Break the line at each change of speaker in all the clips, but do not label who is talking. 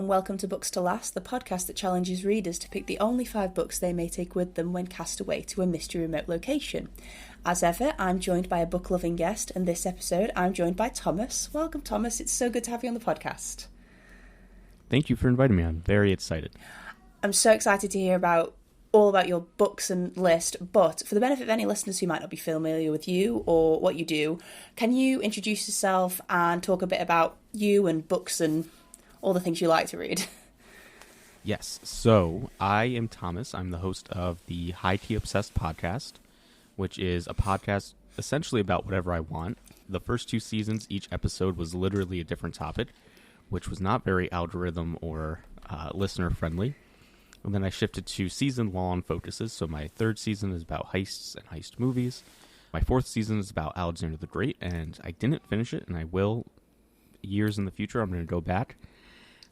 welcome to Books to Last, the podcast that challenges readers to pick the only 5 books they may take with them when cast away to a mystery remote location. As ever, I'm joined by a book-loving guest, and this episode I'm joined by Thomas. Welcome, Thomas. It's so good to have you on the podcast.
Thank you for inviting me. I'm very excited.
I'm so excited to hear all about your books and list, but for the benefit of any listeners who might not be familiar with you or what you do, can you introduce yourself and talk a bit about you and books and all the things you like to read?
Yes. So I am Thomas. I'm the host of the Highkey Obsessed Podcast, which is a podcast essentially about whatever I want. The first 2 seasons, each episode was literally a different topic, which was not very algorithm or listener friendly. And then I shifted to season-long focuses. So my 3rd season is about heists and heist movies. My 4th season is about Alexander the Great, and I didn't finish it, and I will years in the future. I'm going to go back.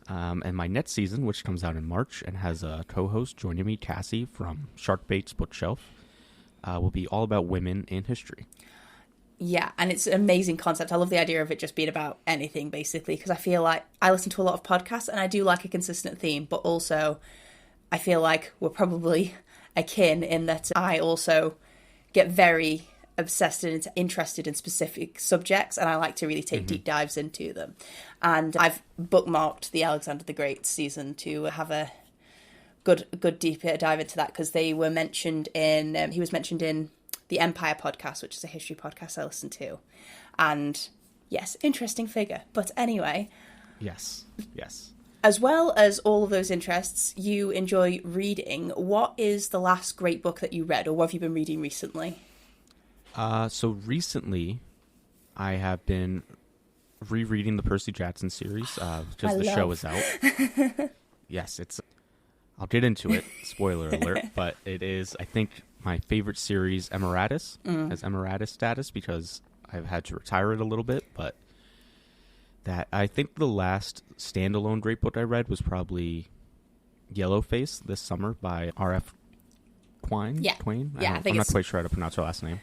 And my next season, which comes out in March and has a co-host joining me, Cassie from Sharkbait's Bookshelf, will be all about women in history.
Yeah, and it's an amazing concept. I love the idea of it just being about anything, basically, because I feel like I listen to a lot of podcasts and I do like a consistent theme, but also I feel like we're probably akin in that I also get very obsessed and interested in specific subjects, and I like to really take deep dives into them. And I've bookmarked the Alexander the Great season to have a good deeper dive into that, because they were mentioned in he was mentioned in the Empire podcast, which is a history podcast I listen to. And yes, interesting figure. But anyway,
yes.
As well as all of those interests, you enjoy reading. What is the last great book that you read, or what have you been reading recently?
So recently, I have been rereading the Percy Jackson series, because the show is out. Yes, I'll get into it, spoiler alert, but it is, I think, my favorite series, Emeritus, has Emeritus status, because I've had to retire it a little bit, but I think the last standalone great book I read was probably Yellowface this summer by R.F. Twain.
Yeah.
Twain?
I'm
not quite sure how to pronounce her last name.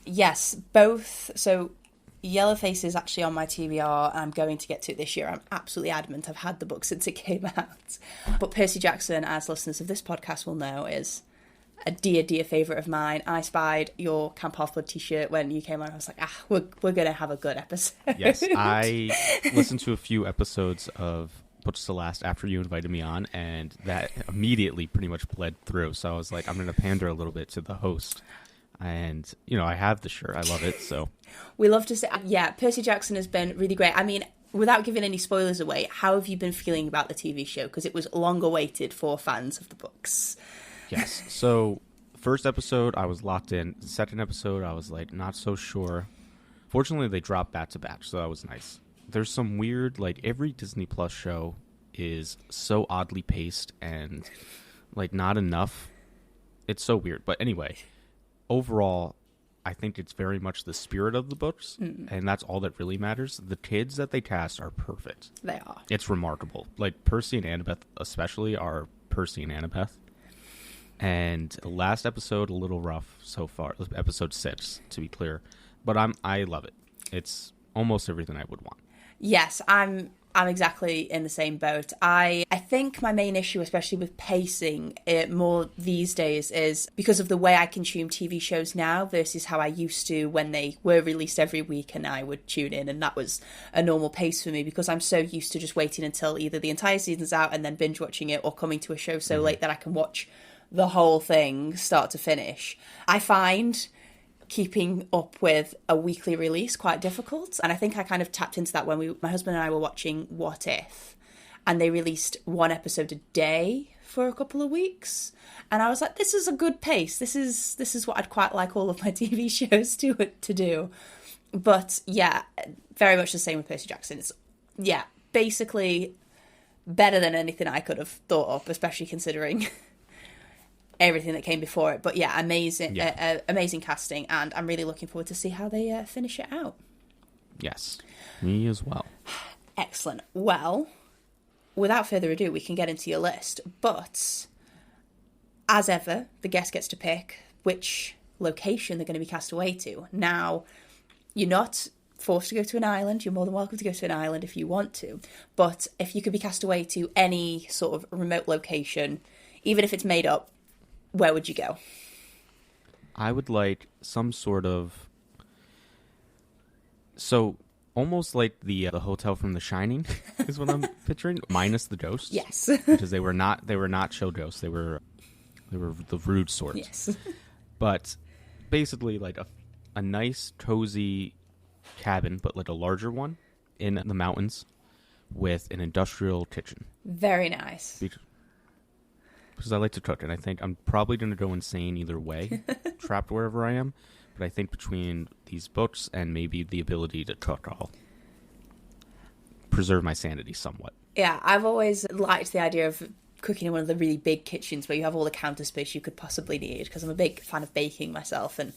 Yes, both. So Yellowface is actually on my TBR, and I'm going to get to it this year. I'm absolutely adamant. I've had the book since it came out. But Percy Jackson, as listeners of this podcast will know, is a dear favourite of mine. I spied your Camp Half-Blood t-shirt when you came on. I was like, we're going to have a good episode.
Yes, I listened to a few episodes of Books to Last after you invited me on, and that immediately pretty much bled through. So I was like, I'm going to pander a little bit to the host. And, I have the shirt. I love it, so.
We love to say, yeah, Percy Jackson has been really great. I mean, without giving any spoilers away, how have you been feeling about the TV show? Because it was long awaited for fans of the books.
Yes. So, first episode, I was locked in. The second episode, I was, not so sure. Fortunately, they dropped back to back, so that was nice. There's some weird, every Disney Plus show is so oddly paced and, not enough. It's so weird. But anyway, overall, I think it's very much the spirit of the books, and that's all that really matters. The kids that they cast are perfect.
They are.
It's remarkable. Percy and Annabeth especially are Percy and Annabeth. And the last episode, a little rough so far. Episode 6, to be clear. But I love it. It's almost everything I would want.
Yes, I'm exactly in the same boat. I think my main issue, especially with pacing it more these days, is because of the way I consume TV shows now versus how I used to when they were released every week and I would tune in, and that was a normal pace for me because I'm so used to just waiting until either the entire season's out and then binge watching it, or coming to a show so late that I can watch the whole thing start to finish. I find keeping up with a weekly release quite difficult, and I think I kind of tapped into that when my husband and I were watching What If, and they released 1 episode a day for a couple of weeks, and I was like, this is a good pace. This is what I'd quite like all of my TV shows to do. But yeah, very much the same with Percy Jackson. It's basically better than anything I could have thought of, especially considering everything that came before it. But yeah, amazing casting, and I'm really looking forward to see how they finish it out.
Yes, me as well.
Excellent. Well, without further ado, we can get into your list. But as ever, the guest gets to pick which location they're going to be cast away to. Now, you're not forced to go to an island, you're more than welcome to go to an island if you want to. But if you could be cast away to any sort of remote location, even if it's made up, where would you go?
I would like some sort of... So, almost like the hotel from The Shining is what I'm picturing, minus the ghosts.
Yes.
Because they were not show ghosts. They were the rude sort.
Yes.
But basically like a nice, cozy cabin, but like a larger one in the mountains with an industrial kitchen.
Very nice.
Because I like to cook, and I think I'm probably going to go insane either way, trapped wherever I am. But I think between these books and maybe the ability to cook, I'll preserve my sanity somewhat.
Yeah, I've always liked the idea of cooking in one of the really big kitchens where you have all the counter space you could possibly need, because I'm a big fan of baking myself, and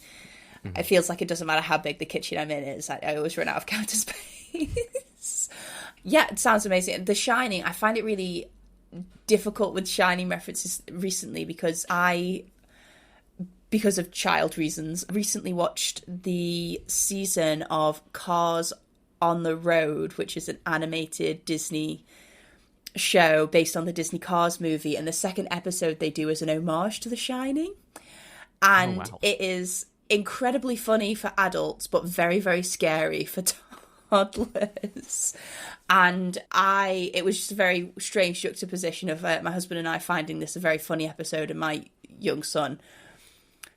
it feels like it doesn't matter how big the kitchen I'm in is, I always run out of counter space. Yeah, it sounds amazing. The Shining, I find it really difficult with Shining references recently because of child reasons, recently watched the season of Cars on the Road, which is an animated Disney show based on the Disney Cars movie, and the second episode they do is an homage to The Shining. And It is incredibly funny for adults, but very, very scary for toddlers. And it was just a very strange juxtaposition of my husband and I finding this a very funny episode, and my young son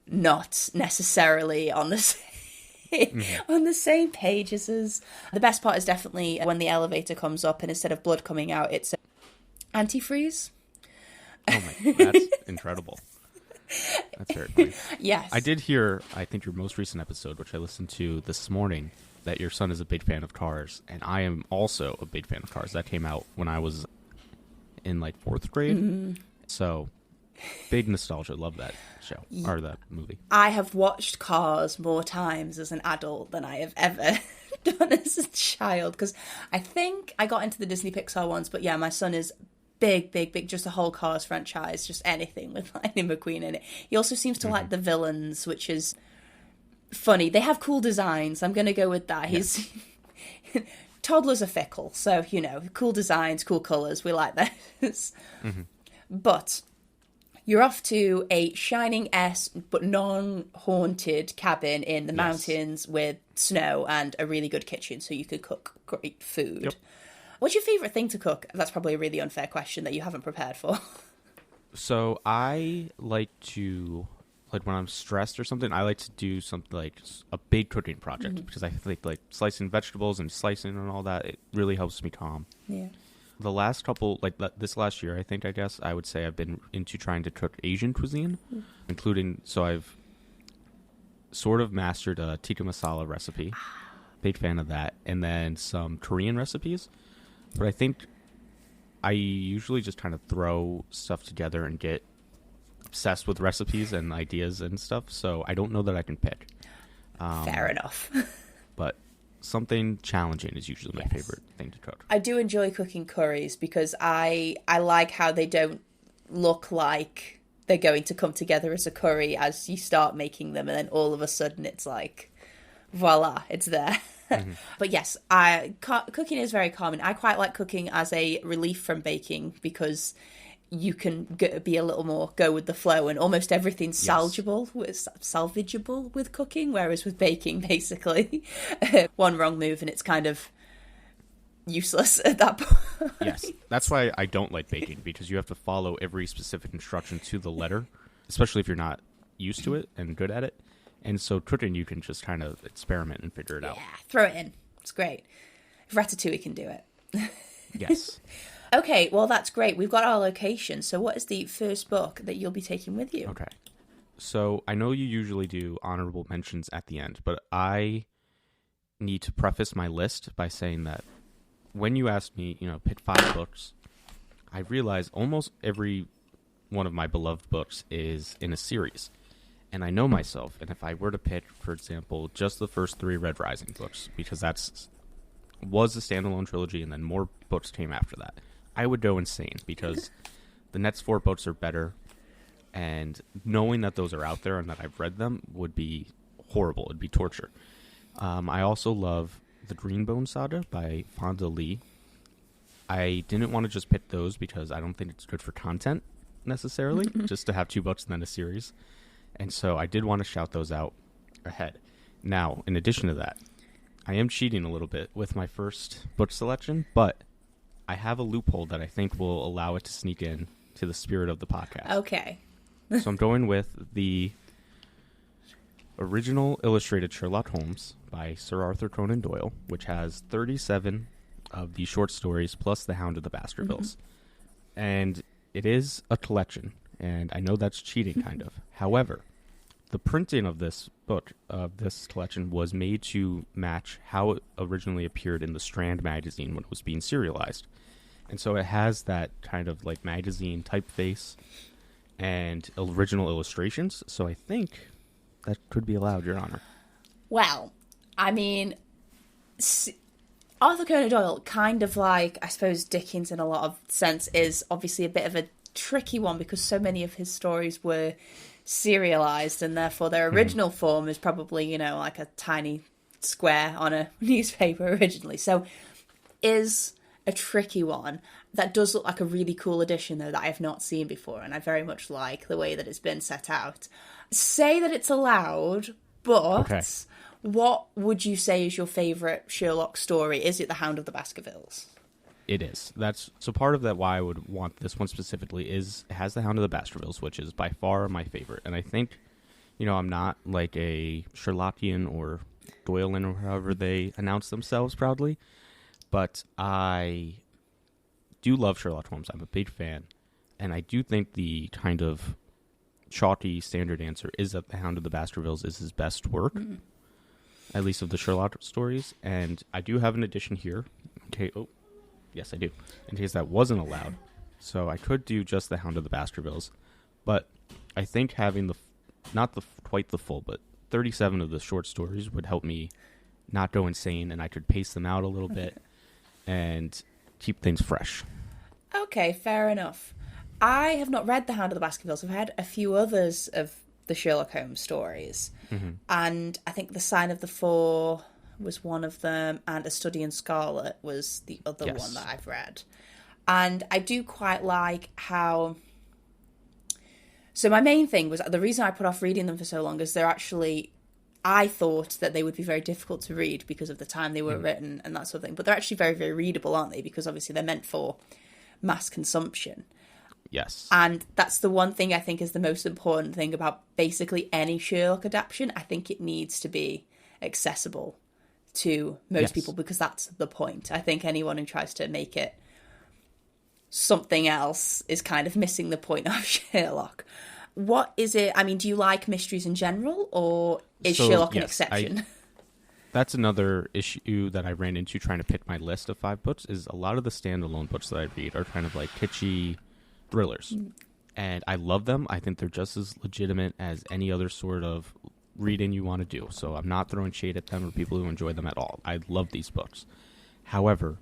not necessarily on the same, on the same page as us. The best part is definitely when the elevator comes up and instead of blood coming out, it's antifreeze.
Oh my, that's incredible. That's very funny.
Yes.
I did hear, I think your most recent episode, which I listened to this morning, that your son is a big fan of cars, and I am also a big fan of cars. That came out when I was in like 4th grade. So big nostalgia. Love that show or that movie.
I have watched Cars more times as an adult than I have ever done as a child, because I think I got into the Disney Pixar ones, but yeah, my son is big, just the whole Cars franchise, just anything with Lightning McQueen in it. He also seems to like the villains, which is funny. They have cool designs. I'm going to go with that. He's toddlers are fickle, so cool designs, cool colours. We like those. But you're off to a Shining-esque but non-haunted cabin in the mountains with snow and a really good kitchen, so you could cook great food. Yep. What's your favourite thing to cook? That's probably a really unfair question that you haven't prepared for.
So I like to, like when I'm stressed or something, I like to do something like a big cooking project, because I think like slicing vegetables and slicing and all that, it really helps me calm.
Yeah.
The last couple, like this last year, I guess, I would say I've been into trying to cook Asian cuisine, including, so I've sort of mastered a tikka masala recipe. Big fan of that. And then some Korean recipes. But I think I usually just kind of throw stuff together and get obsessed with recipes and ideas and stuff. So I don't know that I can pick.
Fair enough.
But something challenging is usually my favorite thing to cook.
I do enjoy cooking curries because I like how they don't look like they're going to come together as a curry as you start making them, and then all of a sudden it's like, voila, it's there. But yes, cooking is very common. I quite like cooking as a relief from baking because you can be a little more go with the flow, and almost everything's salvageable with cooking, whereas with baking, basically, one wrong move and it's kind of useless at that point.
Yes, that's why I don't like baking, because you have to follow every specific instruction to the letter, especially if you're not used to it and good at it. And so cooking, you can just kind of experiment and figure it out.
Yeah, throw it in. It's great. If Ratatouille can do it.
Yes.
Okay, well, that's great. We've got our location. So what is the first book that you'll be taking with you?
Okay. So I know you usually do honorable mentions at the end, but I need to preface my list by saying that when you asked me, pick 5 books, I realized almost every one of my beloved books is in a series. And I know myself, and if I were to pick, for example, just the first 3 Red Rising books, because was a standalone trilogy and then more books came after that, I would go insane, because the next 4 books are better, and knowing that those are out there and that I've read them would be horrible. It'd be torture. I also love the Greenbone Saga by Fonda Lee. I didn't want to just pick those because I don't think it's good for content necessarily, just to have 2 books and then a series. And so I did want to shout those out ahead. Now, in addition to that, I am cheating a little bit with my first book selection, but I have a loophole that I think will allow it to sneak in to the spirit of the podcast.
Okay.
So I'm going with the original illustrated Sherlock Holmes by Sir Arthur Conan Doyle, which has 37 of the short stories plus The Hound of the Baskervilles. And it is a collection, and I know that's cheating, kind of. However, the printing of this book, of this collection, was made to match how it originally appeared in the Strand magazine when it was being serialized. And so it has that kind of like magazine typeface and original illustrations. So I think that could be allowed, Your Honor.
Well, I mean, Arthur Conan Doyle, kind of like, I suppose, Dickens in a lot of sense, is obviously a bit of a tricky one because so many of his stories were serialized and therefore their original form is probably, you know, like a tiny square on a newspaper originally. So is a tricky one. That does look like a really cool edition, though, that I have not seen before, and I very much like the way that it's been set out. Say that it's allowed, but... Okay. What would you say is your favourite Sherlock story? Is it The Hound of the Baskervilles?
It is. That's so part of that why I would want this one specifically is it has The Hound of the Baskervilles, which is by far my favorite. And I think, you know, I'm not like a Sherlockian or Doylean or however they announce themselves proudly, but I do love Sherlock Holmes. I'm a big fan. And I do think the kind of chalky standard answer is that The Hound of the Baskervilles is his best work. At least of the Sherlock stories, and I do have an edition here. Okay, yes, I do. In case that wasn't allowed, so I could do just The Hound of the Baskervilles, but I think having quite the full, but 37 of the short stories would help me not go insane, and I could pace them out a little bit and keep things fresh.
Okay, fair enough. I have not read The Hound of the Baskervilles. I've had a few others of the Sherlock Holmes stories. And I think The Sign of the Four was one of them, and A Study in Scarlet was the other one that I've read. And I do quite like how... So my main thing was, the reason I put off reading them for so long is they're actually... I thought that they would be very difficult to read because of the time they were written and that sort of thing. But they're actually very, very readable, aren't they? Because obviously they're meant for mass consumption.
Yes.
And that's the one thing I think is the most important thing about basically any Sherlock adaptation. I think it needs to be accessible to most people because that's the point. I think anyone who tries to make it something else is kind of missing the point of Sherlock. What is it? I mean, do you like mysteries in general, or is Sherlock an exception?
That's another issue that I ran into trying to pick my list of 5 books, is a lot of the standalone books that I read are kind of like kitschy thrillers, and I love them. I think they're just as legitimate as any other sort of reading you want to do, so I'm not throwing shade at them or people who enjoy them at all. I love these books. However,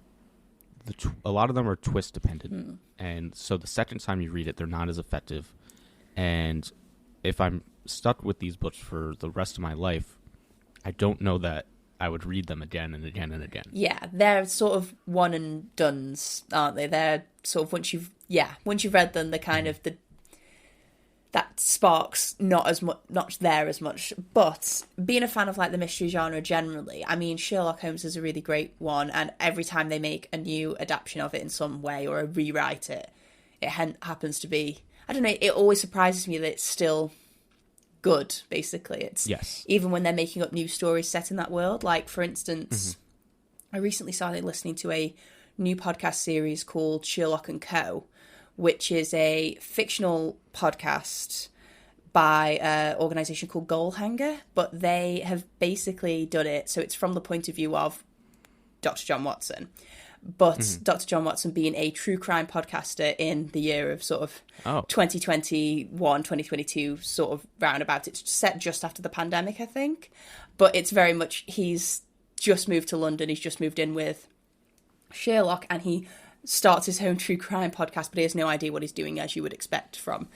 a lot of them are twist dependent, and so the second time you read it, they're not as effective. And if I'm stuck with these books for the rest of my life, I don't know that I would read them again and again and again.
Yeah, they're sort of one and dones, aren't they? They're sort of once you've read them, they're kind of that spark's not there as much. But being a fan of like the mystery genre generally, I mean, Sherlock Holmes is a really great one, and every time they make a new adaptation of it in some way or rewrite it, it happens to be, I don't know, it always surprises me that it's still good, basically. It's even when they're making up new stories set in that world. Like, for instance, I recently started listening to a new podcast series called Sherlock & Co., which is a fictional podcast by an organisation called Goalhanger, but they have basically done it, so it's from the point of view of Dr. John Watson. But Dr. John Watson being a true crime podcaster in the year of sort of 2021, 2022, sort of roundabout. It's set just after the pandemic, I think. But it's very much, he's just moved to London. He's just moved in with Sherlock, and he starts his own true crime podcast, but he has no idea what he's doing, as you would expect from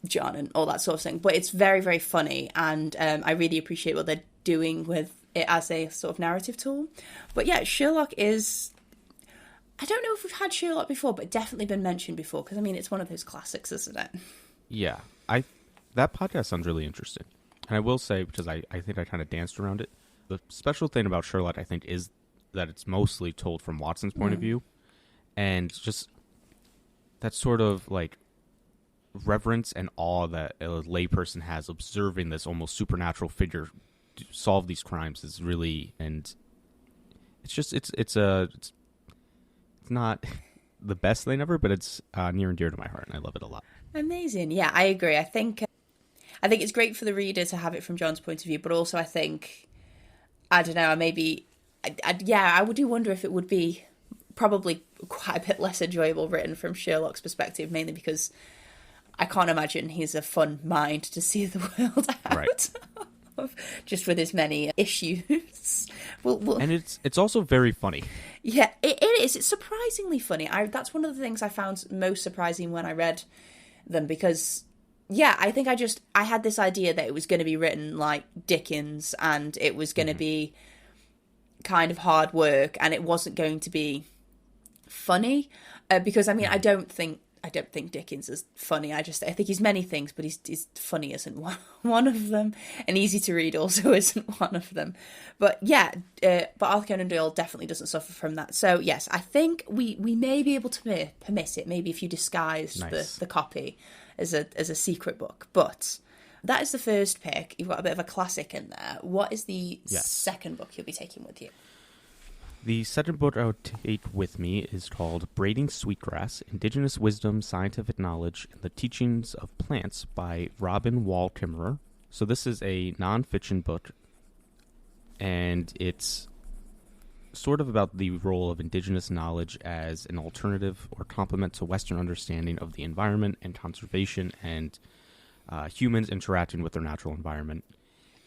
John and all that sort of thing. But it's very, very funny, and I really appreciate what they're doing with it as a sort of narrative tool. But yeah, Sherlock is... I don't know if we've had Sherlock before, but definitely been mentioned before, because, I mean, it's one of those classics, isn't it?
Yeah. That podcast sounds really interesting. And I will say, because I think I kind of danced around it, the special thing about Sherlock, I think, is that it's mostly told from Watson's point of view. And just that sort of, like, reverence and awe that a layperson has observing this almost supernatural figure solve these crimes is really... And it's just, it's not the best thing ever, but it's near and dear to my heart, and I love it a lot.
Amazing. Yeah, I agree. I think it's great for the reader to have it from John's point of view, but also I think, I don't know, I would do wonder if it would be probably quite a bit less enjoyable written from Sherlock's perspective, mainly because I can't imagine he's a fun mind to see the world out.
Right.
Just with his many issues.
And it's also very funny.
Yeah, it is. It's surprisingly funny. That's one of the things I found most surprising when I read them, because, yeah, I think I had this idea that it was going to be written like Dickens, and it was going to be kind of hard work, and it wasn't going to be funny, because, I mean, I don't think Dickens is funny. I think he's many things, but he's funny isn't one of them, and easy to read also isn't one of them. But yeah, but Arthur Conan Doyle definitely doesn't suffer from that. So yes, I think we may be able to permit it, maybe if you disguised the copy as a secret book. But that is the first pick. You've got a bit of a classic in there. What is the second book you'll be taking with you?
The second book I would take with me is called Braiding Sweetgrass, Indigenous Wisdom, Scientific Knowledge, and the Teachings of Plants by Robin Wall Kimmerer. So this is a nonfiction book, and it's sort of about the role of indigenous knowledge as an alternative or complement to Western understanding of the environment and conservation and humans interacting with their natural environment.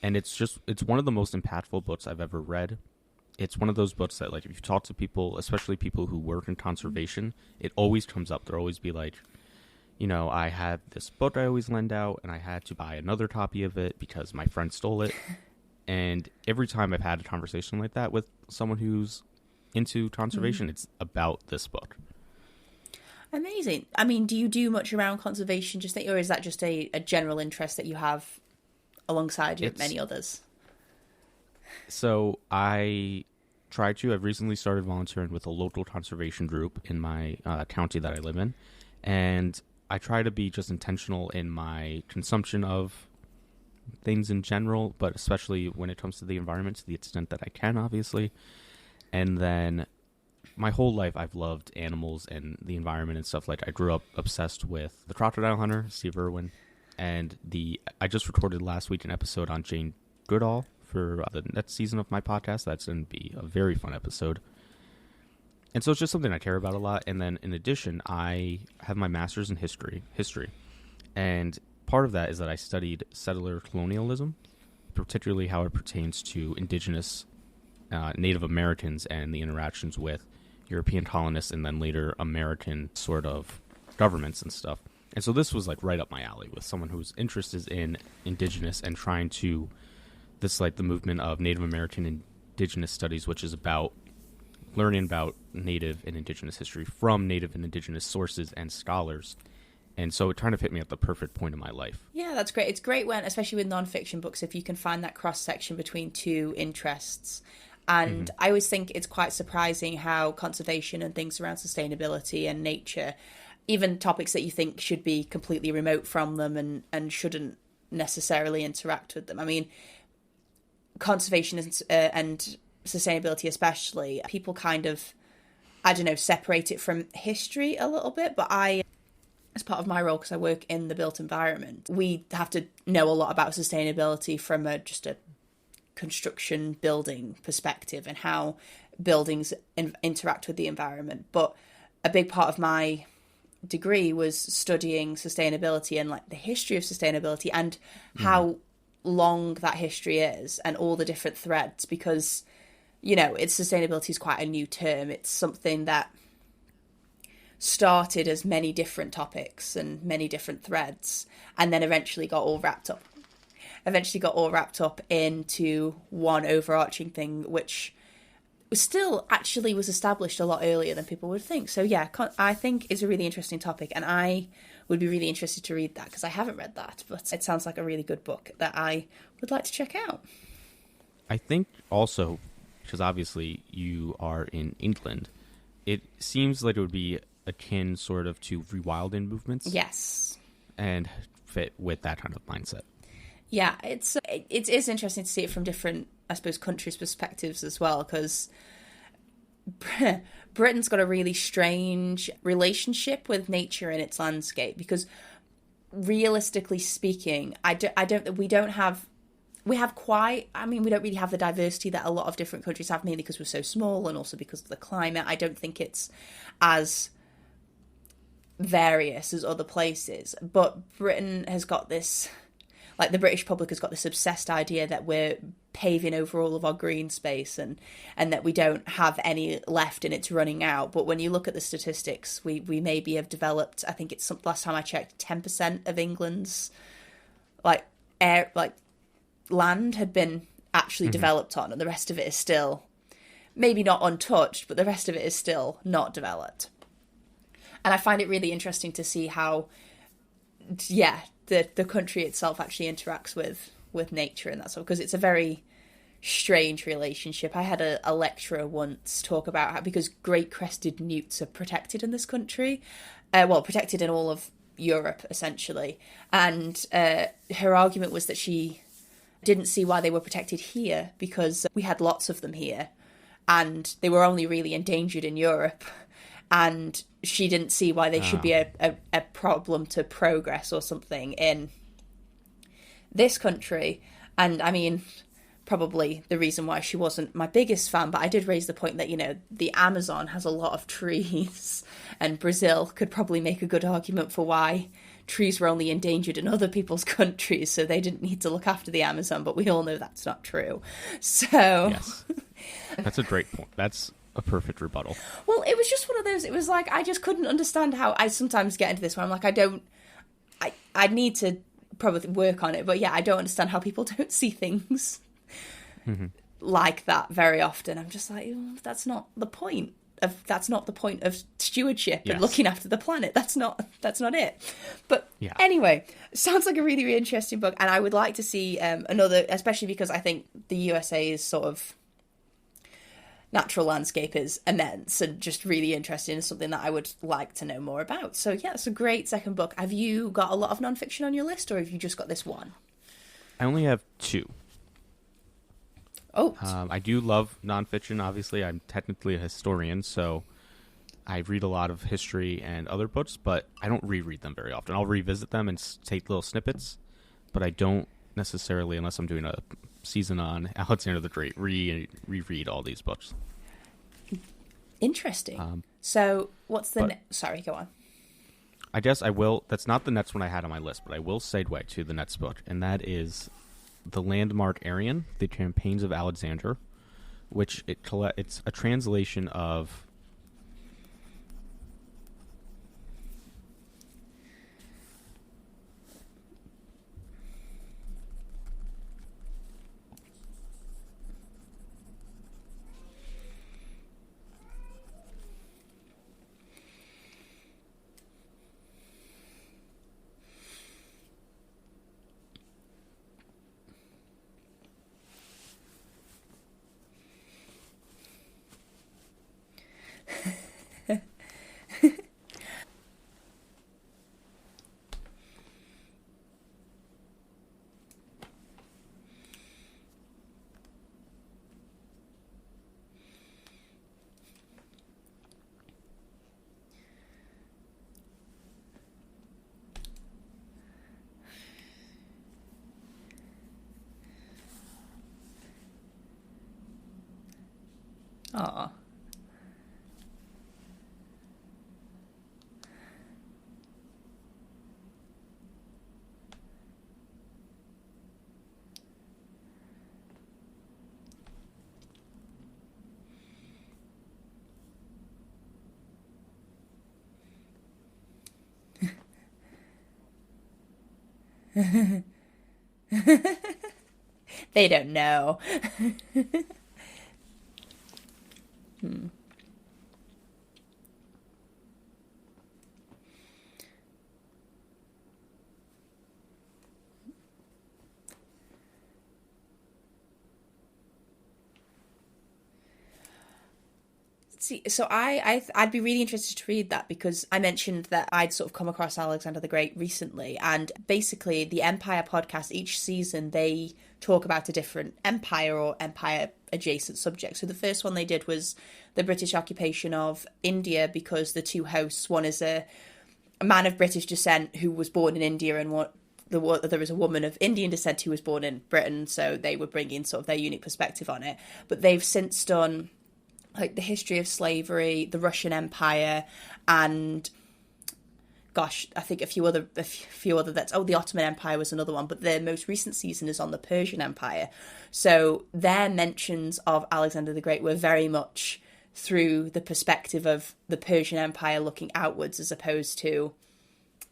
And it's one of the most impactful books I've ever read. It's one of those books that, like, if you talk to people, especially people who work in conservation, it always comes up. They'll always be like, I had this book I always lend out, and I had to buy another copy of it because my friend stole it. And every time I've had a conversation like that with someone who's into conservation, it's about this book.
Amazing. I mean, do you do much around conservation, or is that just a general interest that you have alongside many others?
So I've recently started volunteering with a local conservation group in my county that I live in. And I try to be just intentional in my consumption of things in general, but especially when it comes to the environment, to the extent that I can, obviously. And then my whole life I've loved animals and the environment and stuff. Like, I grew up obsessed with The Crocodile Hunter, Steve Irwin. And I just recorded last week an episode on Jane Goodall for the next season of my podcast. That's going to be a very fun episode. And so it's just something I care about a lot. And then in addition, I have my master's in history. And part of that is that I studied settler colonialism, particularly how it pertains to indigenous Native Americans and the interactions with European colonists and then later American sort of governments and stuff. And so this was like right up my alley with someone whose interest is in indigenous and trying to the movement of Native American indigenous studies, which is about learning about Native and indigenous history from Native and indigenous sources and scholars. And so it kind of hit me at the perfect point in my life.
Yeah, that's great. It's great when, especially with nonfiction books, if you can find that cross-section between two interests. And I always think it's quite surprising how conservation and things around sustainability and nature, even topics that you think should be completely remote from them and shouldn't necessarily interact with them. I mean, conservation and sustainability especially, people kind of, separate it from history a little bit, but as part of my role, because I work in the built environment, we have to know a lot about sustainability from just a construction building perspective and how buildings interact with the environment. But a big part of my degree was studying sustainability and like the history of sustainability and how long that history is and all the different threads, because sustainability is quite a new term. It's something that started as many different topics and many different threads and then eventually got all wrapped up eventually got all wrapped up into one overarching thing, which still actually was established a lot earlier than people would think. So yeah, I think is a really interesting topic, and I would be really interested to read that because I haven't read that, but it sounds like a really good book that I would like to check out.
I think also, because obviously you are in England, it seems like it would be akin sort of to rewilding movements.
Yes.
And fit with that kind of mindset.
Yeah, it is interesting to see it from different, I suppose, countries' perspectives as well, because Britain's got a really strange relationship with nature and its landscape, because realistically speaking, we don't really have the diversity that a lot of different countries have, mainly because we're so small and also because of the climate. I don't think it's as various as other places, but Britain has got this, like the British public has got this obsessed idea that we're paving over all of our green space and that we don't have any left and it's running out. But when you look at the statistics, we maybe have developed, I think it's last time I checked, 10% of England's land had been actually developed on, and the rest of it is still maybe not untouched, but the rest of it is still not developed. And I find it really interesting to see how, the country itself actually interacts with nature and that sort of, because it's a very strange relationship. I had a lecturer once talk about how, because great crested newts are protected in this country, protected in all of Europe, essentially. And her argument was that she didn't see why they were protected here, because we had lots of them here, and they were only really endangered in Europe. And she didn't see why they should be a problem to progress or something in this country. And I mean, probably the reason why she wasn't my biggest fan, but I did raise the point that, the Amazon has a lot of trees, and Brazil could probably make a good argument for why trees were only endangered in other people's countries, so they didn't need to look after the Amazon, but we all know that's not true. So
yes, that's a great point. That's a perfect rebuttal.
Well, it was just one of those, it was like, I just couldn't understand how, I sometimes get into this where I'm like, I need to probably work on it, but yeah, I don't understand how people don't see things like that very often. I'm just like, that's not the point of stewardship and looking after the planet. That's not it. But anyway, sounds like a really, really interesting book, and I would like to see another, especially because I think the USA is sort of natural landscape is immense and just really interesting and something that I would like to know more about. So yeah, it's a great second book. Have you got a lot of nonfiction on your list, or have you just got this one?
I only have two.
Oh.
I do love nonfiction, obviously. I'm technically a historian, so I read a lot of history and other books, but I don't reread them very often. I'll revisit them and take little snippets, but I don't necessarily, unless I'm doing a season on Alexander the Great, reread all these books.
Interesting. So what's the sorry, go on.
I guess I will, that's not the next one I had on my list, but I will segue to the next book, and that is The Landmark Aryan, The Campaigns of Alexander, which it's a translation of
Aw. They don't know. See, so I'd be really interested to read that, because I mentioned that I'd sort of come across Alexander the Great recently, and basically the Empire podcast, each season they talk about a different empire or empire adjacent subject. So the first one they did was the British occupation of India, because the two hosts, one is a man of British descent who was born in India, and there was a woman of Indian descent who was born in Britain, so they were bringing sort of their unique perspective on it. But they've since done like the history of slavery, the Russian Empire, and gosh, I think a few other that's the Ottoman Empire was another one, but the most recent season is on the Persian Empire. So their mentions of Alexander the Great were very much through the perspective of the Persian Empire looking outwards, as opposed to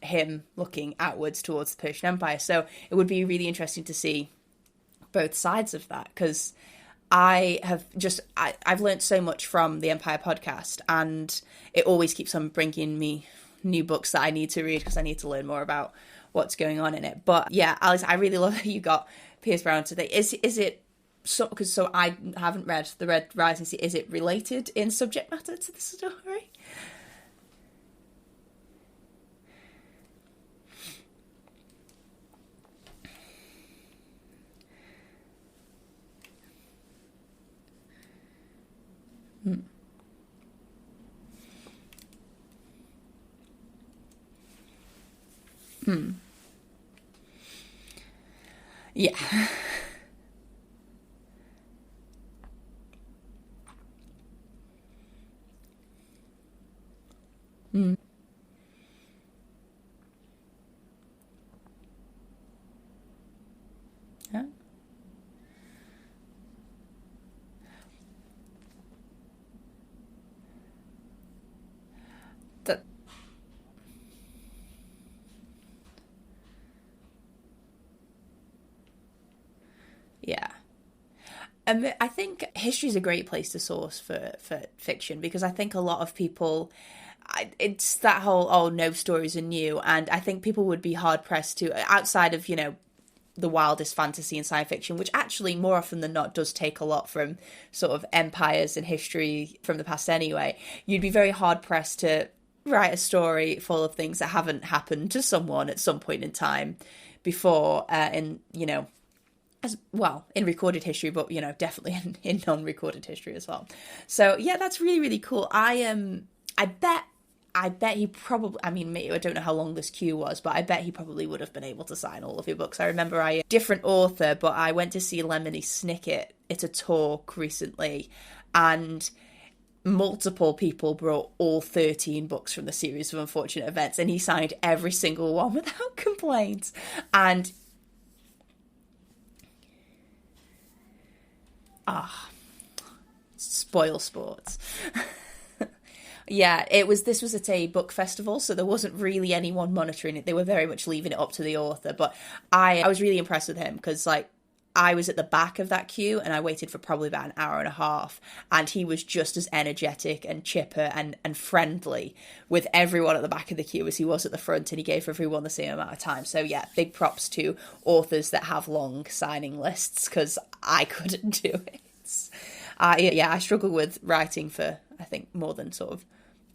him looking outwards towards the Persian Empire. So it would be really interesting to see both sides of that, because I've learned so much from the Empire podcast, and it always keeps on bringing me new books that I need to read, because I need to learn more about what's going on in it. But yeah, Alex, I really love that you got Pierce Brown today. Is it so? Because I haven't read the Red Rising Sea. Is it related in subject matter to the story? Yeah. Yeah. That. Yeah. I think history is a great place to source for fiction, because I think a lot of people, it's that whole, oh, no stories are new. And I think people would be hard pressed to, outside of, the wildest fantasy and science fiction, which actually more often than not does take a lot from sort of empires and history from the past anyway, you'd be very hard pressed to write a story full of things that haven't happened to someone at some point in time before, as well in recorded history, but definitely in non-recorded history as well. So yeah, that's really, really cool. I bet he probably, I mean, I don't know how long this queue was, but I bet he probably would have been able to sign all of your books. I remember different author, but I went to see Lemony Snicket at a talk recently, and multiple people brought all 13 books from the series of unfortunate events, and he signed every single one without complaint. And spoil sports. Yeah, this was at a book festival, so there wasn't really anyone monitoring it. They were very much leaving it up to the author, but I was really impressed with him, because I was at the back of that queue and I waited for probably about an hour and a half, and he was just as energetic and chipper and friendly with everyone at the back of the queue as he was at the front, and he gave everyone the same amount of time. So yeah, big props to authors that have long signing lists, because I couldn't do it. I struggle with writing for, I think, more than sort of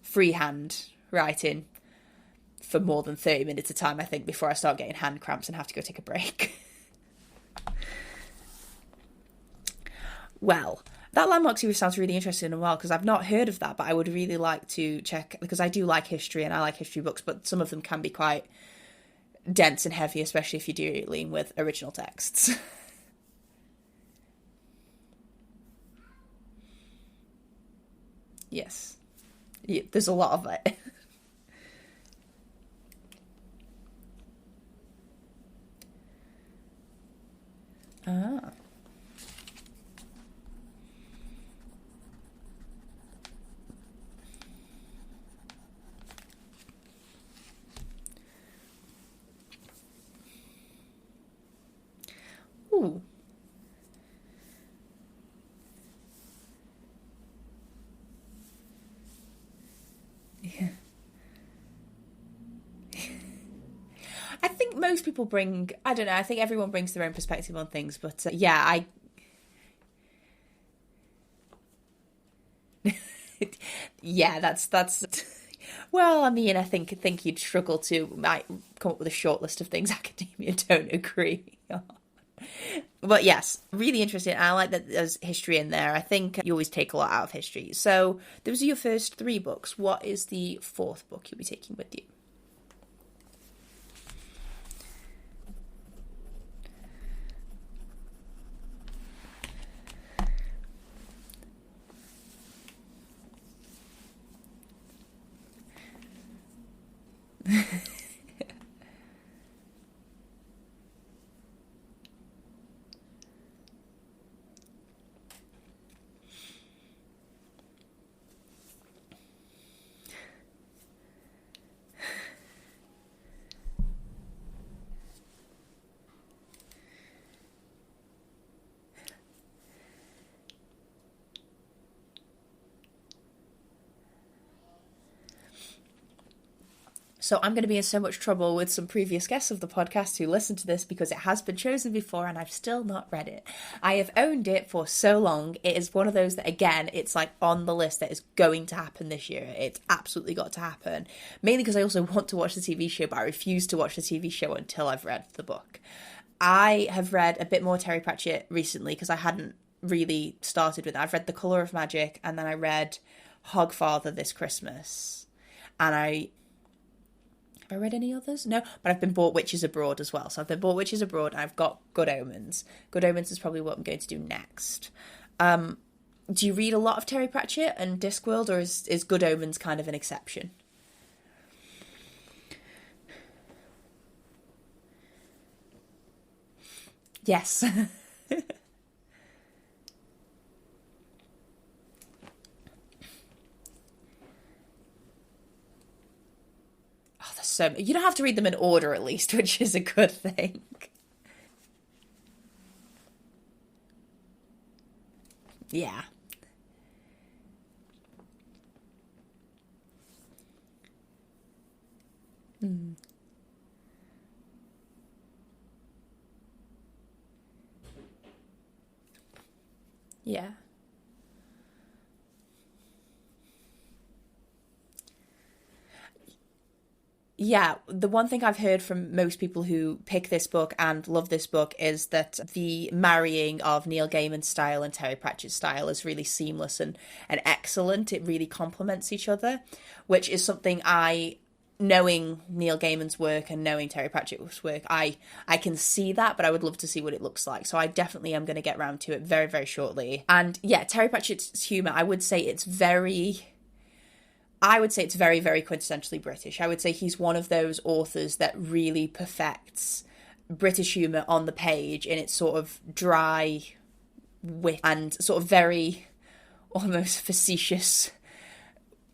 freehand writing for more than 30 minutes a time, I think, before I start getting hand cramps and have to go take a break. Well, that Landmark series sounds really interesting as well, because I've not heard of that, but I would really like to check, because I do like history and I like history books, but some of them can be quite dense and heavy, especially if you're dealing with original texts. Yes. Yeah, there's a lot of it. Ah. Ooh. Yeah. I think most people bring, I don't know, I think everyone brings their own perspective on things, but yeah, that's well, I mean, I think you'd struggle to might come up with a short list of things academia don't agree on. But yes, really interesting. I like that there's history in there. I think you always take a lot out of history. So those are your first 3 books. What is the 4th book you'll be taking with you? So I'm going to be in so much trouble with some previous guests of the podcast who listen to this because it has been chosen before and I've still not read it. I have owned it for so long. It is one of those that, again, it's like on the list that is going to happen this year. It's absolutely got to happen. Mainly because I also want to watch the TV show, but I refuse to watch the TV show until I've read the book. I have read a bit more Terry Pratchett recently because I hadn't really started with it. I've read The Colour of Magic and then I read Hogfather this Christmas. And have I read any others? No, but I've been bought Witches Abroad as well. So I've been bought Witches Abroad and I've got Good Omens. Good Omens is probably what I'm going to do next. Do you read a lot of Terry Pratchett and Discworld, or is Good Omens kind of an exception? Yes. So you don't have to read them in order, at least, which is a good thing. Yeah. Mm. Yeah. Yeah, the one thing I've heard from most people who pick this book and love this book is that the marrying of Neil Gaiman's style and Terry Pratchett's style is really seamless and excellent. It really complements each other, which is something knowing Neil Gaiman's work and knowing Terry Pratchett's work, I can see that, but I would love to see what it looks like. So I definitely am going to get round to it very, very shortly. And yeah, Terry Pratchett's humour, I would say it's very, very quintessentially British. I would say he's one of those authors that really perfects British humour on the page in its sort of dry wit and sort of very almost facetious,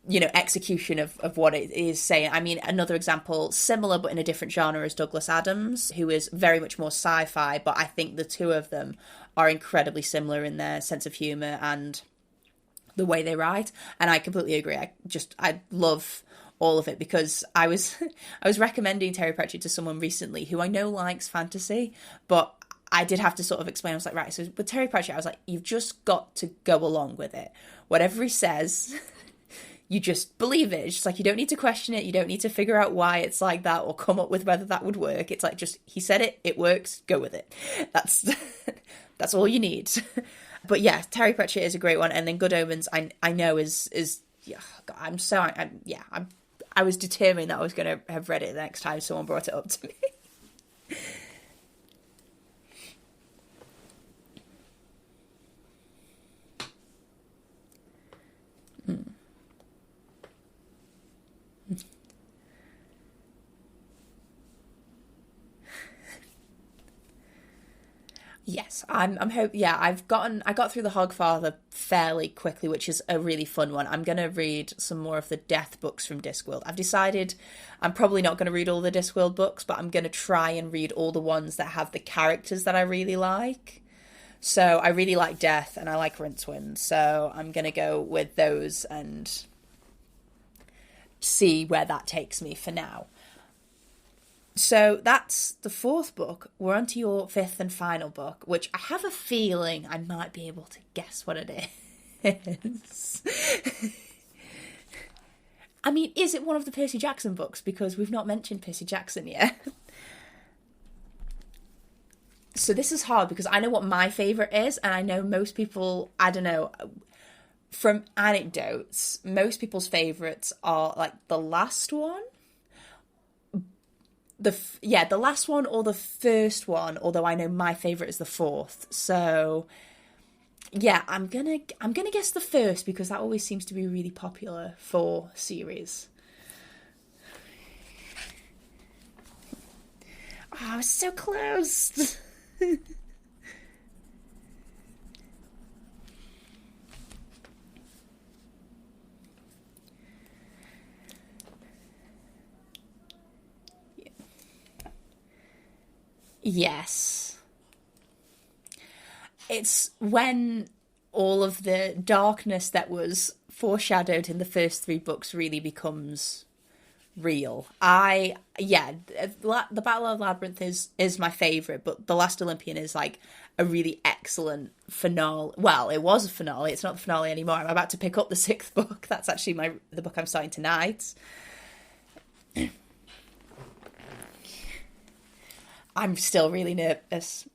execution of what it is saying. I mean, another example, similar but in a different genre, is Douglas Adams, who is very much more sci-fi, but I think the two of them are incredibly similar in their sense of humour and the way they write, and I completely agree. I love all of it because I was I was recommending Terry Pratchett to someone recently who I know likes fantasy, but I did have to sort of explain. I was like, right, so with Terry Pratchett, I was like, you've just got to go along with it. Whatever he says, you just believe it. It's just like, you don't need to question it. You don't need to figure out why it's like that or come up with whether that would work. It's like, just, he said it, it works, go with it. That's all you need. But yeah, Terry Pratchett is a great one, and then Good Omens I know is yeah. God, I was determined that I was going to have read it the next time someone brought it up to me. Hmm. Yes, I'm hope. Yeah, I got through the Hogfather fairly quickly, which is a really fun one. I'm gonna read some more of the Death books from Discworld. I've decided I'm probably not gonna read all the Discworld books, but I'm gonna try and read all the ones that have the characters that I really like. So I really like Death and I like Rincewind, so I'm gonna go with those and see where that takes me for now. So that's the fourth book. We're on to your fifth and final book, which I have a feeling I might be able to guess what it is. I mean, is it one of the Percy Jackson books? Because we've not mentioned Percy Jackson yet. So this is hard because I know what my favourite is, and I know most people, I don't know, from anecdotes, most people's favourites are like the last one. The last one or the first one, although I know my favourite is the fourth. So yeah, I'm gonna guess the first because that always seems to be really popular for series. Oh, I was so close. Yes. It's when all of the darkness that was foreshadowed in the first three books really becomes real. The Battle of Labyrinth is my favourite, but The Last Olympian is like a really excellent finale. Well, it was a finale. It's not the finale anymore. I'm about to pick up the sixth book. That's actually the book I'm starting tonight. I'm still really nervous.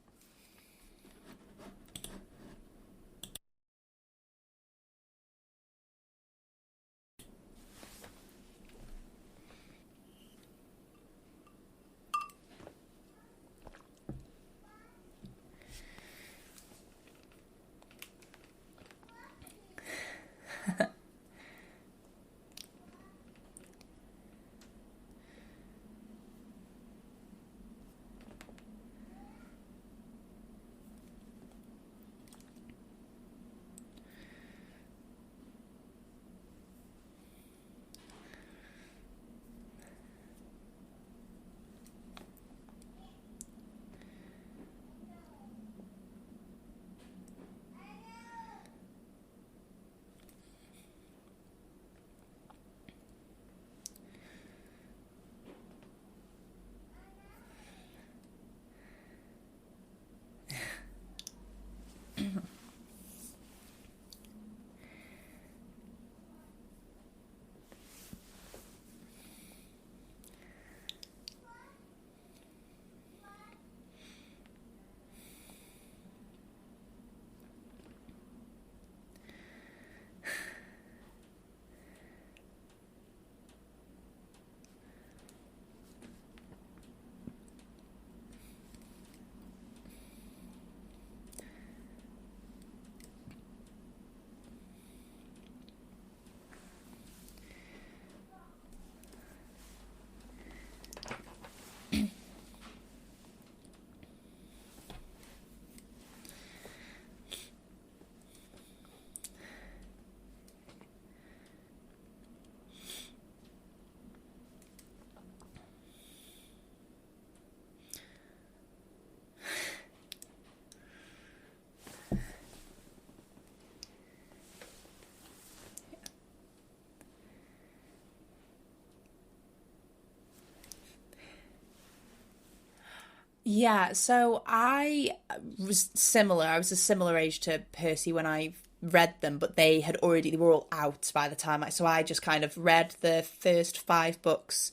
Yeah, so I was similar. I was a similar age to Percy when I read them, but they were all out by the time so I just kind of read the first five books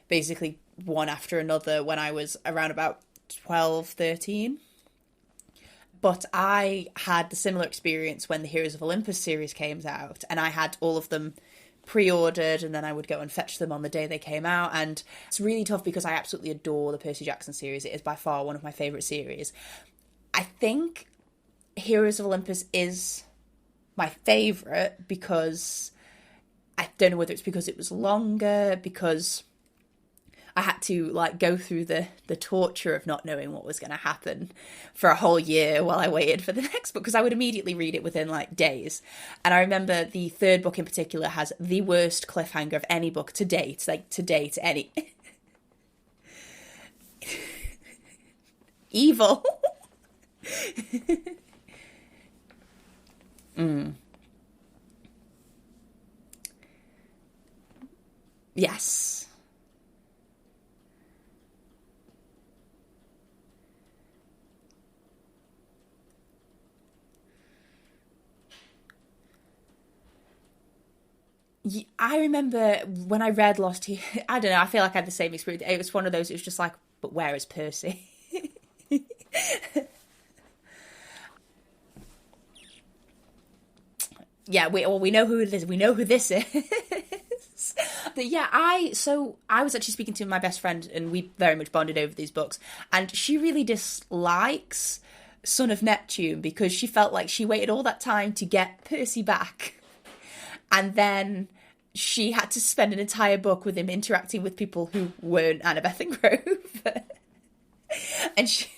basically one after another when I was around about 12, 13. But I had the similar experience when the Heroes of Olympus series came out, and I had all of them pre-ordered, and then I would go and fetch them on the day they came out. And it's really tough because I absolutely adore the Percy Jackson series. It is by far one of my favourite series. I think Heroes of Olympus is my favourite because I don't know whether it's because it was longer, because I had to like go through the torture of not knowing what was going to happen for a whole year while I waited for the next book, because I would immediately read it within like days. And I remember the third book in particular has the worst cliffhanger of any book to date, any. Evil. Yes. I remember when I read Lost, I don't know, I feel like I had the same experience. It was one of those, it was just like, but where is Percy? Yeah, we know who it is. We know who this is. But yeah, I was actually speaking to my best friend, and we very much bonded over these books. And she really dislikes Son of Neptune because she felt like she waited all that time to get Percy back, and then she had to spend an entire book with him interacting with people who weren't Annabeth and Grove. And she,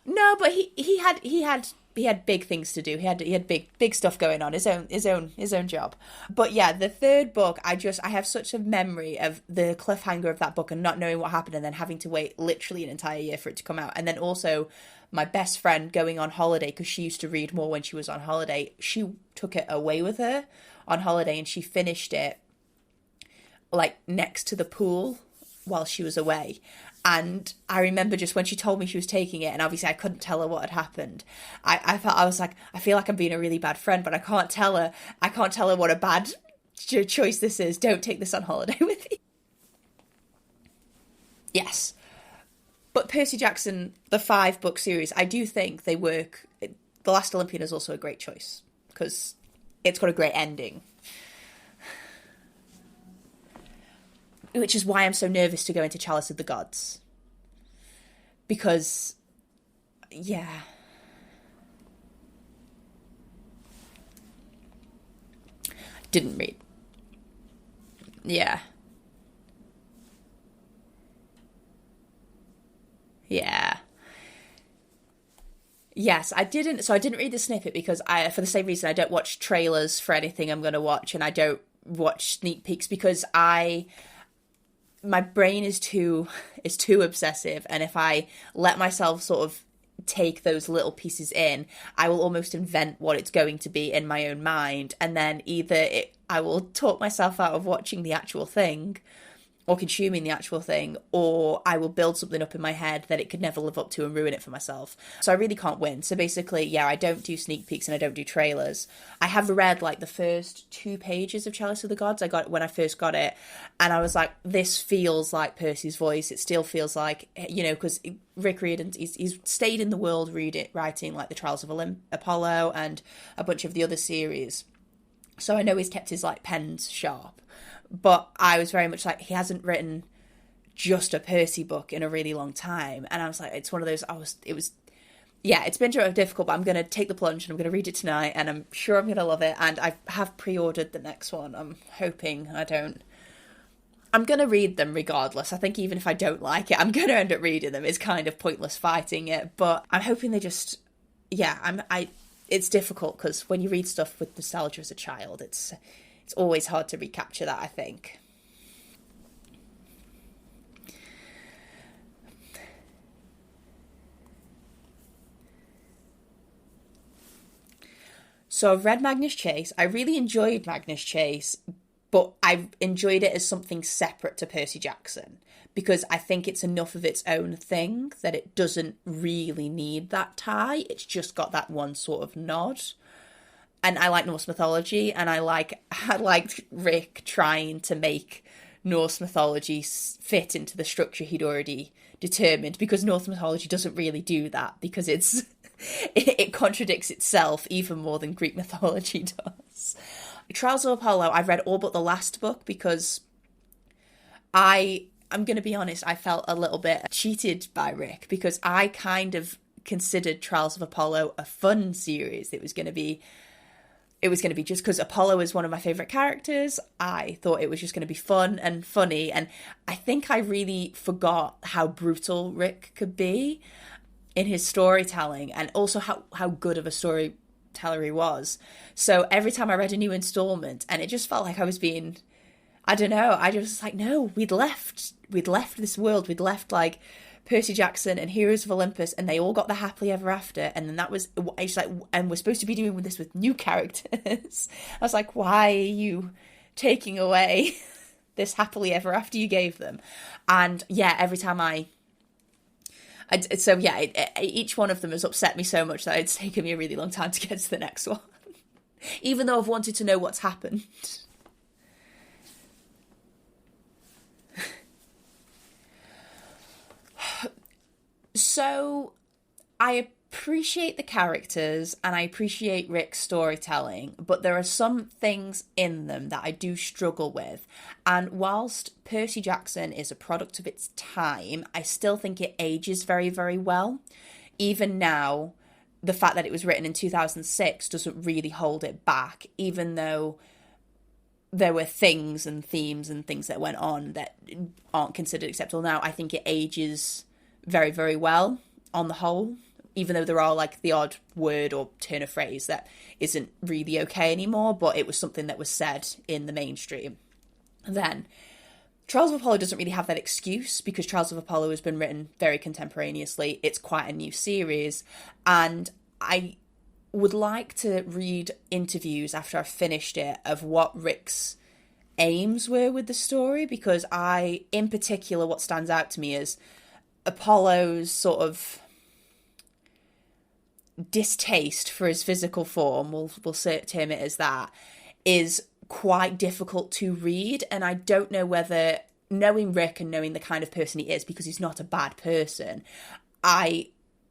no, but he had big things to do. He had big stuff going on, his own job. But yeah, the third book, I have such a memory of the cliffhanger of that book and not knowing what happened, and then having to wait literally an entire year for it to come out. And then also my best friend going on holiday, because she used to read more when she was on holiday. She took it away with her on holiday, and she finished it like next to the pool while she was away. And I remember just when she told me she was taking it, and obviously I couldn't tell her what had happened, I was like, I feel like I'm being a really bad friend, but I can't tell her what a bad choice this is. Don't take this on holiday with you. Yes. But Percy Jackson, the 5-book series, I do think they work. The Last Olympian is also a great choice because it's got a great ending. Which is why I'm so nervous to go into Chalice of the Gods. Because, yeah. Didn't read. Yeah. Yeah. Yes, I didn't. So I didn't read the snippet because for the same reason, I don't watch trailers for anything I'm going to watch, and I don't watch sneak peeks because my brain is too obsessive, and if I let myself sort of take those little pieces in, I will almost invent what it's going to be in my own mind, and then I will talk myself out of watching the actual thing or consuming the actual thing, or I will build something up in my head that it could never live up to and ruin it for myself. So I really can't win. So basically, yeah, I don't do sneak peeks and I don't do trailers. I have read like the first 2 pages of Chalice of the Gods. I got it when I first got it, and I was like, this feels like Percy's voice. It still feels like, because Rick Riordan, he's stayed in the world writing like the Trials of Apollo and a bunch of the other series. So I know he's kept his like pens sharp. But I was very much like, he hasn't written just a Percy book in a really long time. And I was like, it's one of those, it's been difficult, but I'm going to take the plunge and I'm going to read it tonight, and I'm sure I'm going to love it. And I have pre-ordered the next one. I'm hoping I'm going to read them regardless. I think even if I don't like it, I'm going to end up reading them. It's kind of pointless fighting it, but I'm hoping they just, it's difficult because when you read stuff with nostalgia as a child, it's always hard to recapture that, I think. So I've read Magnus Chase. I really enjoyed Magnus Chase, but I enjoyed it as something separate to Percy Jackson because I think it's enough of its own thing that it doesn't really need that tie. It's just got that one sort of nod. And I like Norse mythology, and I liked Rick trying to make Norse mythology fit into the structure he'd already determined, because Norse mythology doesn't really do that, because it contradicts itself even more than Greek mythology does. Trials of Apollo, I've read all but the last book because I'm going to be honest, I felt a little bit cheated by Rick, because I kind of considered Trials of Apollo a fun series. It it was going to be just because Apollo is one of my favourite characters. I thought it was just going to be fun and funny. And I think I really forgot how brutal Rick could be in his storytelling, and also how good of a storyteller he was. So every time I read a new installment, and it just felt like I was being, I don't know, I just was like, no, we'd left this world, we'd left like Percy Jackson and Heroes of Olympus, and they all got the happily ever after, and then that was, it's like, and we're supposed to be doing this with new characters. I was like, why are you taking away this happily ever after you gave them? And yeah, every time each one of them has upset me so much that it's taken me a really long time to get to the next one, even though I've wanted to know what's happened. So I appreciate the characters and I appreciate Rick's storytelling, but there are some things in them that I do struggle with. And whilst Percy Jackson is a product of its time, I still think it ages very, very well. Even now, the fact that it was written in 2006 doesn't really hold it back, even though there were things and themes and things that went on that aren't considered acceptable now. I think it ages very, very well on the whole, even though there are like the odd word or turn of phrase that isn't really okay anymore, but it was something that was said in the mainstream. Then Trials of Apollo doesn't really have that excuse, because Trials of Apollo has been written very contemporaneously. It's quite a new series, and I would like to read interviews after I've finished it of what Rick's aims were with the story, because in particular, what stands out to me is Apollo's sort of distaste for his physical form, we'll term it as that, is quite difficult to read. And I don't know whether, knowing Rick and knowing the kind of person he is, because he's not a bad person, I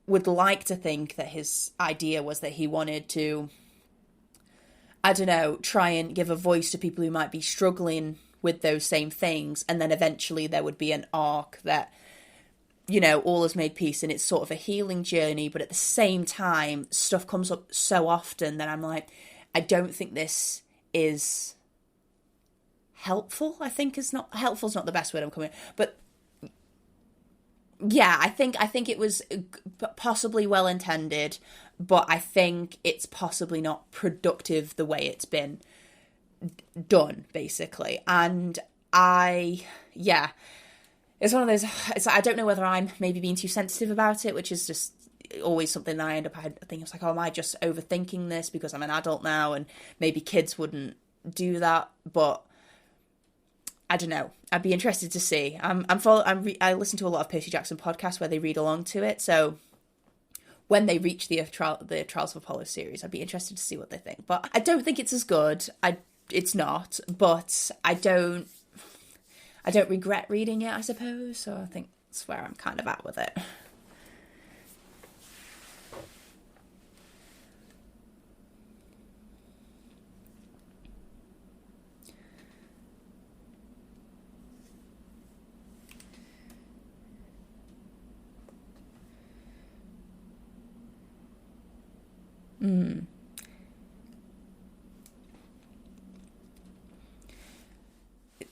would like to think that his idea was that he wanted to, I don't know, try and give a voice to people who might be struggling with those same things, and then eventually there would be an arc that, you know, all is made peace, and it's sort of a healing journey. But at the same time, stuff comes up so often that I'm like, I don't think this is helpful. I think is not helpful is not the best word I'm coming, but yeah, I think it was possibly well intended, but I think it's possibly not productive the way it's been done, basically. And it's one of those, I don't know whether I'm maybe being too sensitive about it, which is just always something that I end up thinking, it's like, oh, am I just overthinking this because I'm an adult now and maybe kids wouldn't do that? But I don't know. I'd be interested to see. I listen to a lot of Percy Jackson podcasts where they read along to it, so when they reach the Trials of Apollo series, I'd be interested to see what they think. But I don't think it's as good. It's not, but I don't regret reading it, I suppose. So I think that's where I'm kind of at with it.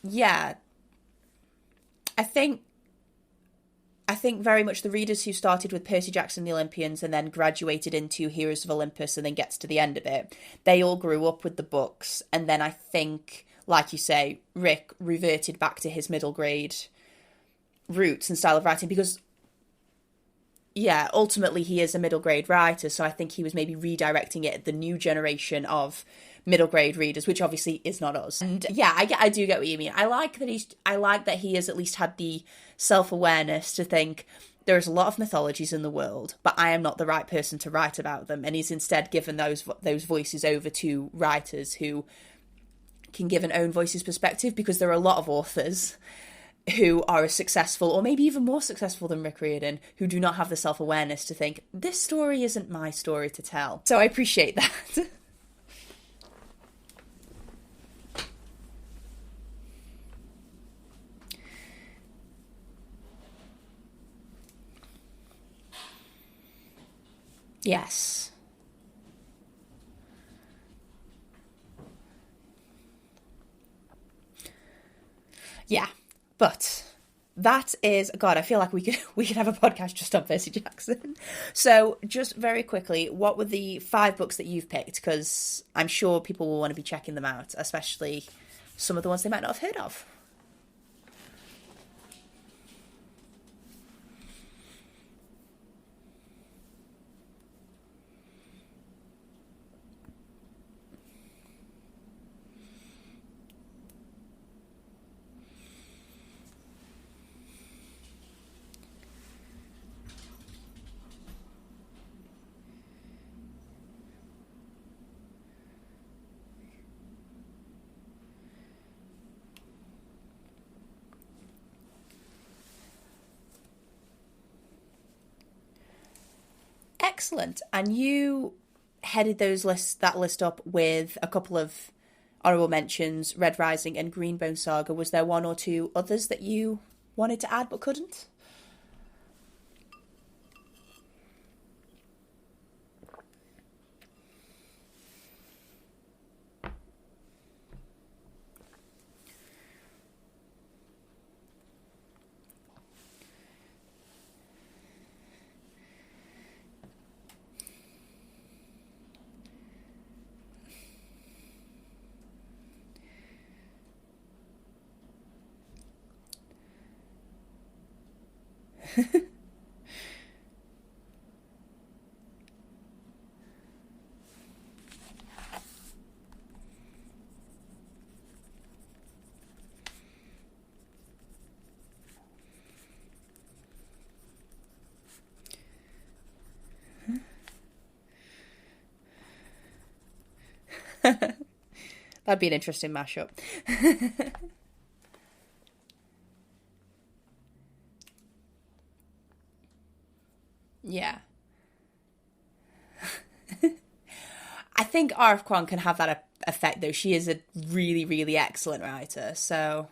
Yeah. I think very much the readers who started with Percy Jackson and the Olympians and then graduated into Heroes of Olympus and then gets to the end of it, they all grew up with the books. And then I think, like you say, Rick reverted back to his middle grade roots and style of writing because, yeah, ultimately he is a middle grade writer. So I think he was maybe redirecting it at the new generation of middle grade readers, which obviously is not us. And yeah, I do get what you mean. I like that he has at least had the self-awareness to think there's a lot of mythologies in the world, but I am not the right person to write about them. And he's instead given those voices over to writers who can give an own voice's perspective, because there are a lot of authors who are as successful or maybe even more successful than Rick Riordan who do not have the self-awareness to think this story isn't my story to tell. So I appreciate that. Yes. Yeah, but that is, God, I feel like we could have a podcast just on Percy Jackson. So just very quickly, what were the 5 books that you've picked? Because I'm sure people will want to be checking them out, especially some of the ones they might not have heard of. Excellent. And you headed that list up with a couple of honourable mentions, Red Rising and Greenbone Saga. Was there one or two others that you wanted to add but couldn't? That'd be an interesting mashup. Yeah. I think R.F. Kuang can have that effect, though. She is a really, really excellent writer, so...